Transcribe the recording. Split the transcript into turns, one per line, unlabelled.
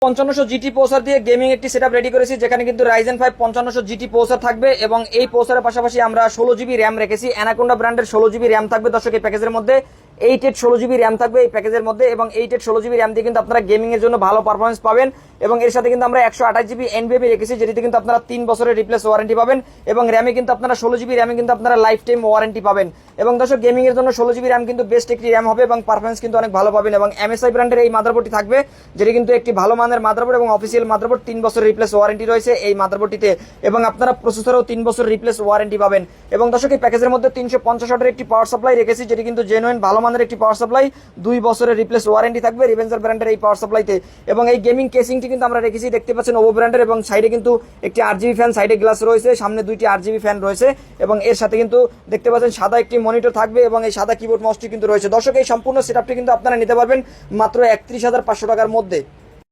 5500 GT processor দিয়ে gaming একটি setup ready করেছি, যেখানে কিন্তু Ryzen 5 5500 জিটি প্রসেসর থাকবে এবং এই প্রসেসরের পাশাপাশি আমরা 16GB র্যাম রেখেছি। অ্যানাকোন্ডা ব্র্যান্ডের 16GB র্যাম থাকবে দর্শক এই প্যাকেজের মধ্যে। 8 16GB র্যাম থাকবে এই প্যাকেজের মধ্যে এবং 8 16GB র্যাম দিয়ে কিন্তু আপনারা গেমিং এর জন্য ভালো পারফরমেন্স পাবেন। এবং এর সাথে কিন্তু আমরা 128GB এনভিএমই রেখেছি, যেটিতে কিন্তু আপনারা 3 বছরের রিপ্লেস ওয়ারেন্টি পাবেন এবং র্যামে কিন্তু আপনারা 16GB র্যামে কিন্তু আপনারা লাইফ টাইম ওয়ারেন্টি পাবেন। এবং দর্শক গেমিং এর জন্য 16GB র্যাম কিন্তু বেস্ট একটি র্যাম হবে এবং পারফরমেন্স কিন্তু অনেক ভালো পাবেন। এবং MSI ব্র্যান্ডের এই মাদারবোর্ডটি থাকবে, যেটি কিন্তু একটি ভালো মানের মাদারবোর্ড এবং অফিসিয়াল মাদারবোর্ড। 3 বছরের রিপ্লেস ওয়ারেন্টি রয়েছে এই মাদারবোর্ডটিতে এবং আপনারা প্রসেসরেও 3 বছর রিপ্লেস ওয়ারেন্টি পাবেন। এবং দর্শক এই প্যাকেজের মধ্যে 350 ওয়াটের একটি পাওয়ার সাপ্লাই রেখেছি, যেটি কিন্তু জেনুইন ভালো মানের একটি পাওয়ার সাপ্লাই। 2 বছরের রিপ্লেস ওয়ারেন্টি থাকবে রিভেঞ্জার ব্র্যান্ডের এই পাওয়ার সাপ্লাইতে। এবং এই গেমিং কেসিংটি কিন্তু আমরা রেখেছি, দেখতে পাচ্ছেন ওভো ব্র্যান্ডের, এবং সাইডে কিন্তু একটি RGB ফ্যান, সাইডে গ্লাস রয়েছে, সামনে 2টি RGB ফ্যান রয়েছে এবং এর সাথে কিন্তু দেখতে পাচ্ছেন সাদা একটি মনিটর থাকবে এবং এই সাদা কিবোর্ড মাউসটি কিন্তু রয়েছে। দর্শক এই সম্পূর্ণ সেটআপটি কিন্তু আপনারা নিতে পারবেন মাত্র 31,500 টাকার মধ্যে।